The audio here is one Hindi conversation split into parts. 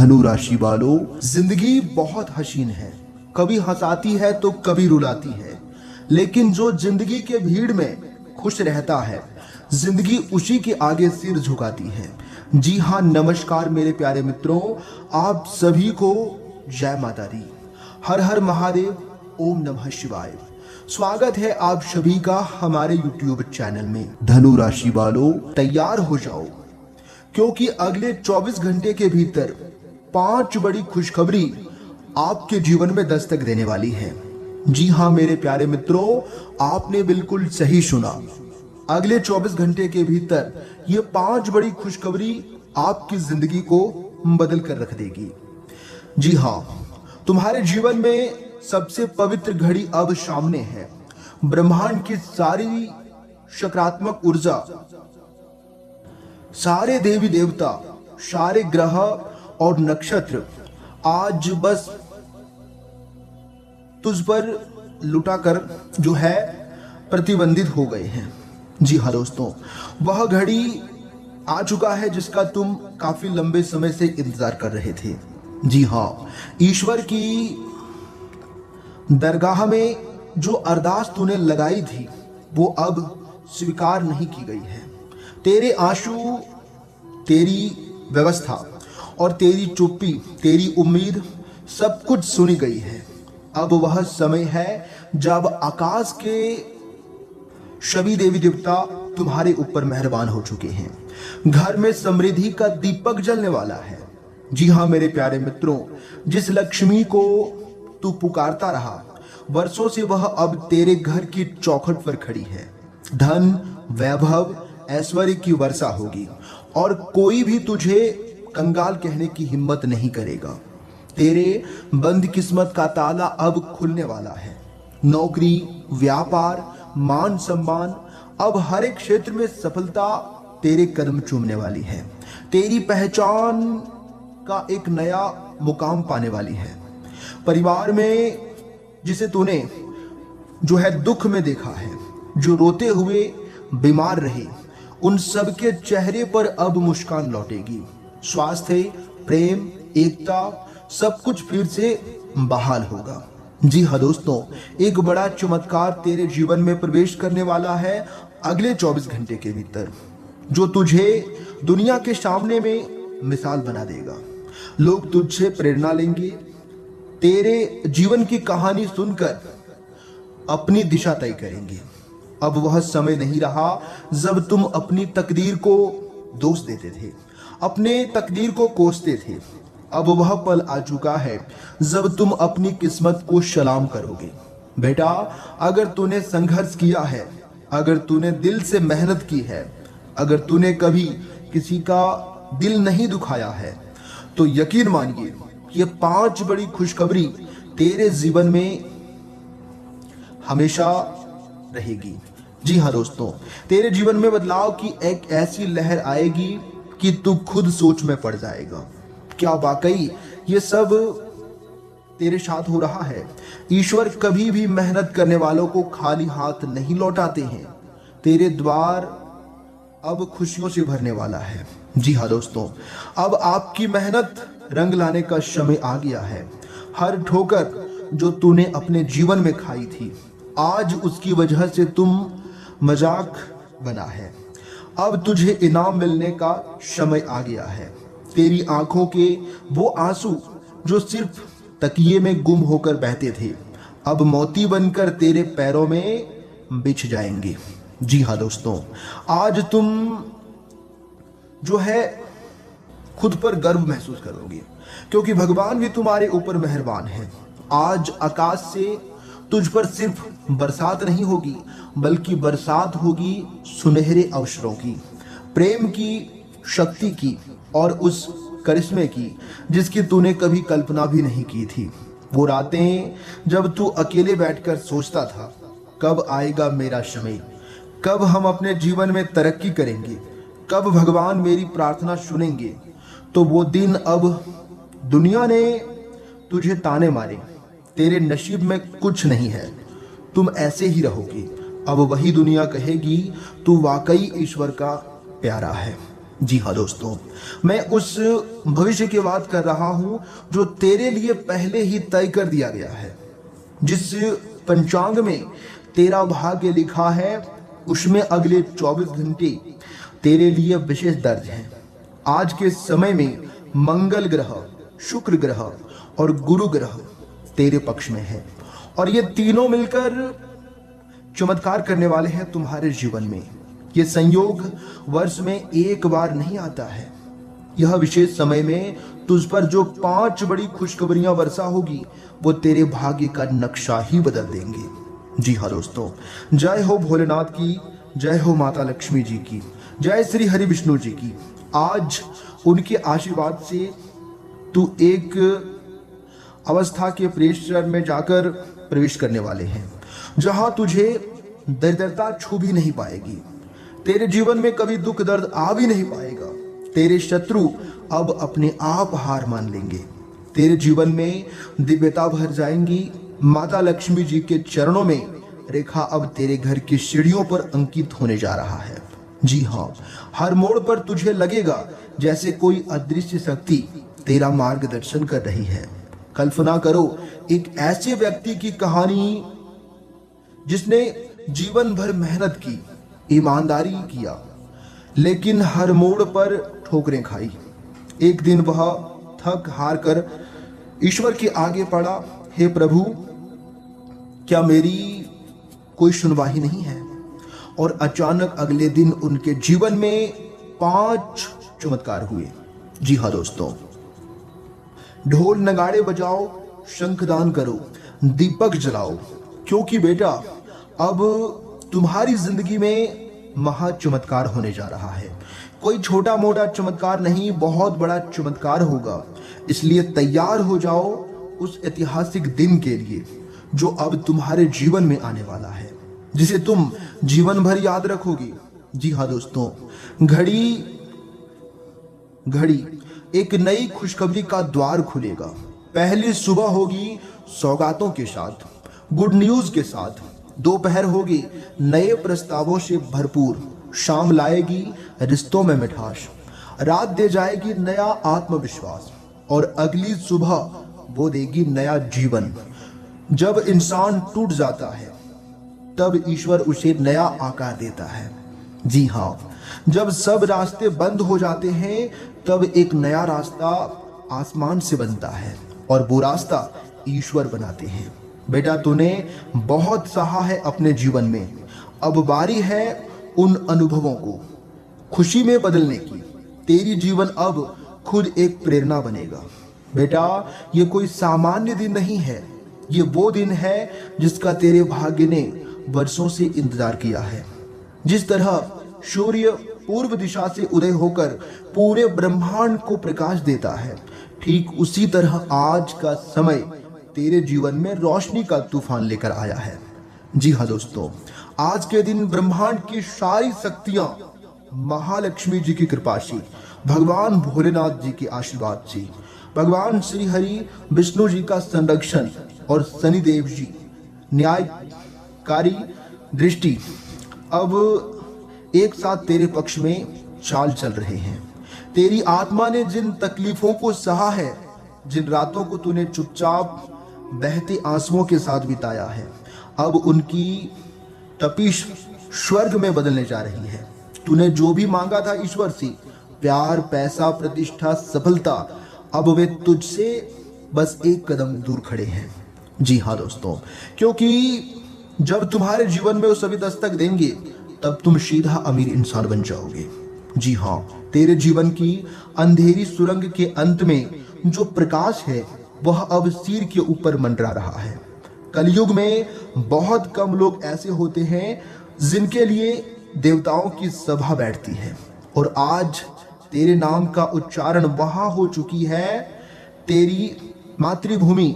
धनु राशि वालों, जिंदगी बहुत हसीन है, कभी हंसाती है तो कभी रुलाती है, लेकिन जो जिंदगी के भीड़ में खुश रहता है, जिंदगी उसी के आगे सिर झुकाती है। जी हाँ, नमस्कार मेरे प्यारे मित्रों, आप सभी को जय माता दी। हर हर महादेव, ओम नमः शिवाय। स्वागत है आप सभी का हमारे YouTube चैनल में। धनु राशि वालों, तैयार हो जाओ, क्योंकि अगले 24 घंटे के भीतर 5 बड़ी खुशखबरी आपके जीवन में दस्तक देने वाली है। जी हाँ मेरे प्यारे मित्रों, आपने बिल्कुल सही सुना। अगले 24 घंटे के भीतर ये 5 बड़ी खुशखबरी आपकी जिंदगी को बदल कर रख देगी। जी हाँ, तुम्हारे जीवन में सबसे पवित्र घड़ी अब सामने है। ब्रह्मांड की सारी सकारात्मक ऊर्जा, सारे देवी देवता, सारे ग्रह और नक्षत्र आज बस तुझ पर लुटाकर जो है प्रतिबंधित हो गए हैं। जी हाँ दोस्तों, वह घड़ी आ चुका है जिसका तुम काफी लंबे समय से इंतजार कर रहे थे। जी हाँ, ईश्वर की दरगाह में जो अरदास तूने लगाई थी वो अब स्वीकार नहीं की गई है। तेरे आंसू, तेरी व्यवस्था और तेरी चुप्पी, तेरी उम्मीद सब कुछ सुनी गई है। अब वह समय है जब आकाश के सभी देवी देवता तुम्हारे ऊपर मेहरबान हो चुके हैं। घर में समृद्धि का दीपक जलने वाला है। जी हाँ मेरे प्यारे मित्रों, जिस लक्ष्मी को तू पुकारता रहा वर्षों से, वह अब तेरे घर की चौखट पर खड़ी है। धन, वैभव, ऐश्वर्य की वर्षा होगी और कोई भी तुझे कंगाल कहने की हिम्मत नहीं करेगा। तेरे बंद किस्मत का ताला अब खुलने वाला है। नौकरी, व्यापार, मान सम्मान, अब हर एक क्षेत्र में सफलता तेरे कदम चूमने वाली है। तेरी पहचान का एक नया मुकाम पाने वाली है। परिवार में जिसे तूने जो है दुख में देखा है, जो रोते हुए बीमार रहे, उन सबके चेहरे पर अब मुस्कान लौटेगी। स्वास्थ्य, प्रेम, एकता सब कुछ फिर से बहाल होगा। जी हाँ दोस्तों, एक बड़ा चमत्कार तेरे जीवन में प्रवेश करने वाला है अगले 24 घंटे के भीतर, जो तुझे दुनिया के सामने में मिसाल बना देगा। लोग तुझसे प्रेरणा लेंगे, तेरे जीवन की कहानी सुनकर अपनी दिशा तय करेंगे। अब वह समय नहीं रहा जब तुम अपनी तकदीर को दोष देते थे, अपने तकदीर को कोसते थे। अब वह पल आ चुका है जब तुम अपनी किस्मत को सलाम करोगे। बेटा, अगर तूने संघर्ष किया है, अगर तूने दिल से मेहनत की है, अगर तूने कभी किसी का दिल नहीं दुखाया है, तो यकीन मानिए ये 5 बड़ी खुशखबरी तेरे जीवन में हमेशा रहेगी। जी हाँ दोस्तों, तेरे जीवन में बदलाव की एक ऐसी लहर आएगी कि तू खुद सोच में पड़ जाएगा। क्या वाकई ये सब तेरे साथ हो रहा है? ईश्वर कभी भी मेहनत करने वालों को खाली हाथ नहीं लौटाते हैं। तेरे द्वार अब खुशियों से भरने वाला है। जी हाँ दोस्तों, अब आपकी मेहनत रंग लाने का समय आ गया है। हर ठोकर जो तूने अपने जीवन में खाई थी, आज उसकी वजह से तुम मजाक बना है। अब तुझे इनाम मिलने का समय आ गया है। तेरी आंखों के वो आंसू जो सिर्फ तकिए में गुम होकर बहते थे, अब मोती बनकर तेरे पैरों में बिछ जाएंगे। जी हाँ दोस्तों, आज तुम जो है खुद पर गर्व महसूस करोगे, क्योंकि भगवान भी तुम्हारे ऊपर मेहरबान है। आज आकाश से तुझ पर सिर्फ बरसात नहीं होगी, बल्कि बरसात होगी सुनहरे अवसरों की, प्रेम की, शक्ति की और उस करिश्मे की जिसकी तूने कभी कल्पना भी नहीं की थी। वो रातें जब तू अकेले बैठकर सोचता था, कब आएगा मेरा समय, कब हम अपने जीवन में तरक्की करेंगे, कब भगवान मेरी प्रार्थना सुनेंगे, तो वो दिन अब दुनिया ने तुझे ताने मारे, तेरे नसीब में कुछ नहीं है, तुम ऐसे ही रहोगे। अब वही दुनिया कहेगी तू वाकई ईश्वर का प्यारा है। जी हाँ दोस्तों, मैं उस भविष्य की बात कर रहा हूं जो तेरे लिए पहले ही तय कर दिया गया है। जिस पंचांग में तेरा भाग्य लिखा है उसमें अगले 24 घंटे तेरे लिए विशेष दर्ज हैं। आज के समय में मंगल ग्रह, शुक्र ग्रह और गुरु ग्रह तेरे पक्ष में है और ये तीनों मिलकर चमत्कार करने वाले हैं तुम्हारे जीवन में। ये संयोग वर्ष में एक बार नहीं आता है। यह विशेष समय में तुझ पर जो 5 बड़ी खुशखबरियां वर्षा होगी वो तेरे भाग्य का नक्शा ही बदल देंगे। जी हाँ दोस्तों, जय हो भोलेनाथ की, जय हो माता लक्ष्मी जी की, जय श्री हरि विष्णु जी की। आज उनके आशीर्वाद से तू एक अवस्था के प्रेशर में जाकर प्रवेश करने वाले हैं जहां तुझे दरिद्रता छू भी नहीं पाएगी। तेरे जीवन में कभी दुख दर्द आ भी नहीं पाएगा। तेरे शत्रु अब अपने आप हार मान लेंगे। तेरे जीवन में दिव्यता भर जाएंगी। माता लक्ष्मी जी के चरणों में रेखा अब तेरे घर की सीढ़ियों पर अंकित होने जा रहा है। जी हाँ, हर मोड़ पर तुझे लगेगा जैसे कोई अदृश्य शक्ति तेरा मार्गदर्शन कर रही है। कल्पना करो एक ऐसे व्यक्ति की कहानी जिसने जीवन भर मेहनत की, ईमानदारी किया, लेकिन हर मोड़ पर ठोकरें खाई। एक दिन वह थक हार कर ईश्वर के आगे पड़ा, हे प्रभु, क्या मेरी कोई सुनवाई नहीं है? और अचानक अगले दिन उनके जीवन में 5 चमत्कार हुए। जी हाँ दोस्तों, ढोल नगाड़े बजाओ, शंखदान करो, दीपक जलाओ, क्योंकि बेटा अब तुम्हारी जिंदगी में महा चमत्कार होने जा रहा है। कोई छोटा मोटा चमत्कार नहीं, बहुत बड़ा चमत्कार होगा। इसलिए तैयार हो जाओ उस ऐतिहासिक दिन के लिए जो अब तुम्हारे जीवन में आने वाला है, जिसे तुम जीवन भर याद रखोगे। जी हाँ दोस्तों, घड़ी एक नई खुशखबरी का द्वार खुलेगा। पहली सुबह होगी सौगातों के साथ, गुड न्यूज के साथ। दोपहर होगी नए प्रस्तावों से भरपूर। शाम लाएगी रिश्तों में मिठास। रात दे जाएगी नया आत्मविश्वास और अगली सुबह वो देगी नया जीवन। जब इंसान टूट जाता है तब ईश्वर उसे नया आकार देता है। जी हाँ, जब सब रास्ते बंद हो जाते हैं तब एक नया रास्ता आसमान से बनता है और वो रास्ता ईश्वर बनाते हैं। बेटा, तूने बहुत सहा है अपने जीवन में। अब बारी है उन अनुभवों को खुशी में बदलने की। तेरी जीवन अब खुद एक प्रेरणा बनेगा। बेटा, ये कोई सामान्य दिन नहीं है, ये वो दिन है जिसका तेरे भाग्य ने वर्षों से इंतजार किया है। जिस तरह सूर्य पूर्व दिशा से उदय होकर पूरे ब्रह्मांड को प्रकाश देता है, ठीक उसी तरह आज का समय तेरे जीवन में रोशनी का तूफान लेकर आया है। जी हाँ दोस्तों, आज के दिन ब्रह्मांड की सारी शक्तियां महालक्ष्मी जी की कृपा से, भगवान भोलेनाथ जी के आशीर्वाद से, भगवान श्री हरि विष्णु जी का संरक्षण और शनिदेव जी न्यायकारी दृष्टि अब एक साथ तेरे पक्ष में चाल चल रहे हैं। तेरी आत्मा ने जिन तकलीफों को सहा है, जिन रातों को तूने चुपचाप बहते आंसुओं के साथ बिताया है, अब उनकी तपिश स्वर्ग में बदलने जा रही है। तूने जो भी मांगा था ईश्वर से, प्यार, पैसा, प्रतिष्ठा, सफलता, अब वे तुझसे बस एक कदम दूर खड़े हैं। जी हाँ दोस्तों, क्योंकि जब तुम्हारे जीवन में वो सभी दस्तक देंगे तब तुम सीधा अमीर इंसान बन जाओगे। जी हाँ, तेरे जीवन की अंधेरी सुरंग के अंत में जो प्रकाश है वह अब सिर के ऊपर मंडरा रहा है। कलयुग में बहुत कम लोग ऐसे होते हैं जिनके लिए देवताओं की सभा बैठती है, और आज तेरे नाम का उच्चारण वहां हो चुकी है। तेरी मातृभूमि,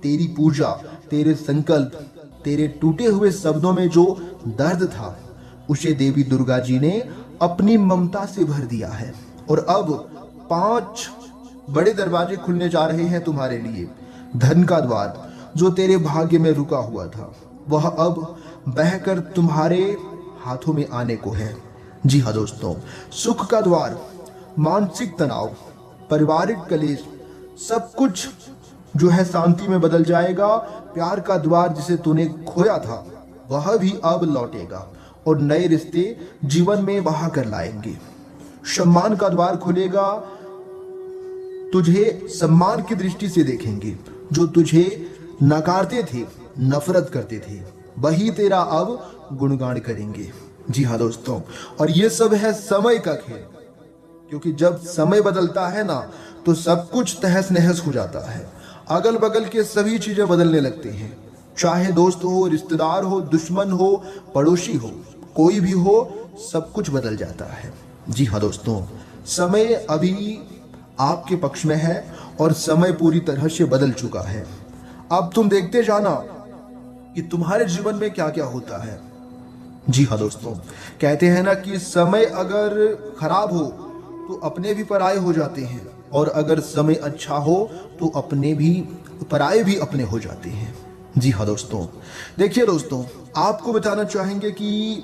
तेरी पूजा, तेरे संकल्प, तेरे टूटे हुए शब्दों में जो दर्द था उसे देवी दुर्गा जी ने अपनी ममता से भर दिया है। और अब 5 बड़े दरवाजे खुलने जा रहे हैं तुम्हारे लिए। धन का द्वार जो तेरे भाग्य में रुका हुआ था वह अब बहकर तुम्हारे हाथों में आने को है। जी हाँ दोस्तों, सुख का द्वार मानसिक तनाव, पारिवारिक कलेश, सब कुछ जो है शांति में बदल जाएगा। प्यार का द्वार जिसे तूने खोया था वह भी अब लौटेगा और नए रिश्ते जीवन में बहा कर लाएंगे। सम्मान का द्वार खुलेगा, तुझे सम्मान की दृष्टि से देखेंगे। जो तुझे नकारते थे, नफरत करते थे, वही तेरा अब गुणगान करेंगे। जी हाँ दोस्तों, और ये सब है समय का खेल, क्योंकि जब समय बदलता है ना तो सब कुछ तहस नहस हो जाता है। अगल बगल के सभी चीजें बदलने लगते हैं, चाहे दोस्त हो, रिश्तेदार हो, दुश्मन हो, पड़ोसी हो, कोई भी हो, सब कुछ बदल जाता है। जी हाँ दोस्तों, समय अभी आपके पक्ष में है और समय पूरी तरह से बदल चुका है। अब तुम देखते जाना कि तुम्हारे जीवन में क्या क्या होता है। जी हाँ दोस्तों, कहते हैं ना कि समय अगर खराब हो तो अपने भी पराये हो जाते हैं, और अगर समय अच्छा हो तो अपने भी पराये भी अपने हो जाते हैं। जी हाँ दोस्तों, देखिए दोस्तों, आपको बताना चाहेंगे कि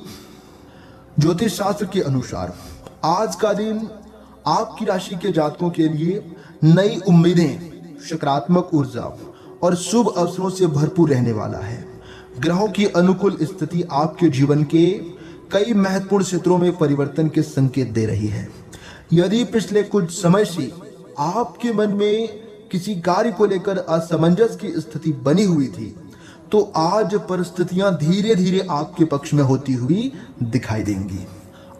ज्योतिष शास्त्र के अनुसार आज का दिन आपकी राशि के जातकों के लिए नई उम्मीदें, सकारात्मक ऊर्जा और शुभ अवसरों से भरपूर रहने वाला है। ग्रहों की अनुकूल स्थिति आपके जीवन के कई महत्वपूर्ण क्षेत्रों में परिवर्तन के संकेत दे रही है। यदि पिछले कुछ समय से आपके मन में किसी कार्य को लेकर असमंजस की स्थिति बनी हुई थी, तो आज परिस्थितियां धीरे धीरे आपके पक्ष में होती हुई दिखाई देंगी।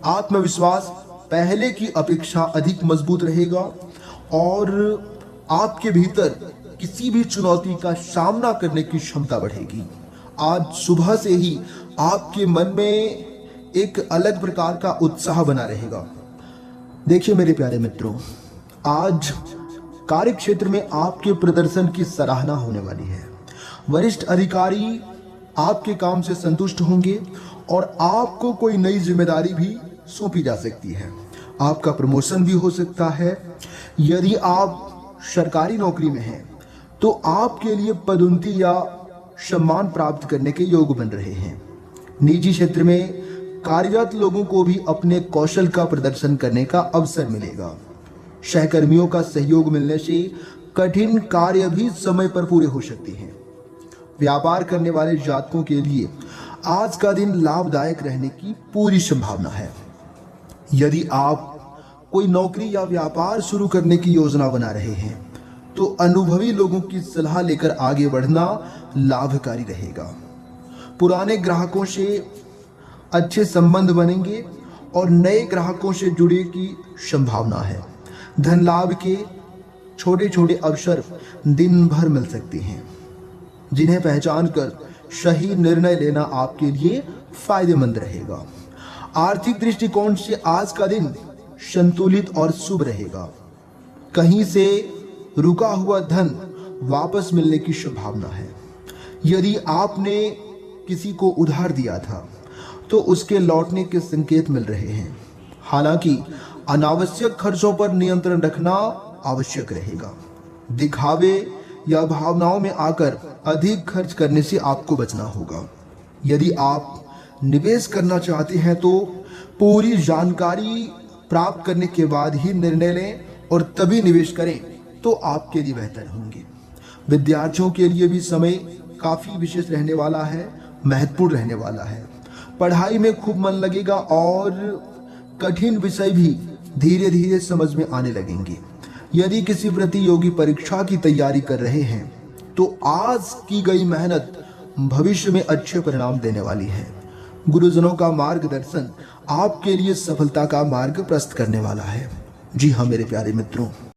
आत्मविश्वास पहले की अपेक्षा अधिक मजबूत रहेगा और आपके भीतर किसी भी चुनौती का सामना करने की क्षमता बढ़ेगी। आज सुबह से ही आपके मन में एक अलग प्रकार का उत्साह बना रहेगा। देखिए मेरे प्यारे मित्रों, आज कार्य क्षेत्र में आपके प्रदर्शन की सराहना होने वाली है। वरिष्ठ अधिकारी आपके काम से संतुष्ट होंगे और आपको कोई नई जिम्मेदारी भी सौंपी जा सकती है। आपका प्रमोशन भी हो सकता है। यदि आप सरकारी नौकरी में हैं तो आपके लिए पदोन्नति या सम्मान प्राप्त करने के योग बन रहे हैं। निजी क्षेत्र में कार्यरत लोगों को भी अपने कौशल का प्रदर्शन करने का अवसर मिलेगा। सहकर्मियों का सहयोग मिलने से कठिन कार्य भी समय पर पूरे हो सकते हैं। व्यापार करने वाले जातकों के लिए आज का दिन लाभदायक रहने की पूरी संभावना है। यदि आप कोई नौकरी या व्यापार शुरू करने की योजना बना रहे हैं तो अनुभवी लोगों की सलाह लेकर आगे बढ़ना लाभकारी रहेगा। पुराने ग्राहकों से अच्छे संबंध बनेंगे और नए ग्राहकों से जुड़े की संभावना है। धन लाभ के छोटे छोटे अवसर दिन भर मिल सकते हैं, जिन्हें पहचान कर सही निर्णय लेना आपके लिए फायदेमंद रहेगा। आर्थिक दृष्टिकोण से आज का दिन संतुलित और शुभ रहेगा। कहीं से रुका हुआ धन वापस मिलने की संभावना है। यदि आपने किसी को उधार दिया था तो उसके लौटने के संकेत मिल रहे हैं। हालांकि अनावश्यक खर्चों पर नियंत्रण रखना आवश्यक रहेगा। दिखावे या भावनाओं में आकर अधिक खर्च करने से आपको बचना होगा। यदि आप निवेश करना चाहते हैं तो पूरी जानकारी प्राप्त करने के बाद ही निर्णय लें और तभी निवेश करें तो आपके लिए बेहतर होंगे। विद्यार्थियों के लिए भी समय काफ़ी विशेष रहने वाला है, महत्वपूर्ण रहने वाला है। पढ़ाई में खूब मन लगेगा और कठिन विषय भी धीरे धीरे समझ में आने लगेंगे। यदि किसी प्रतियोगी परीक्षा की तैयारी कर रहे हैं तो आज की गई मेहनत भविष्य में अच्छे परिणाम देने वाली है। गुरुजनों का मार्गदर्शन आपके लिए सफलता का मार्ग प्रशस्त करने वाला है। जी हाँ मेरे प्यारे मित्रों,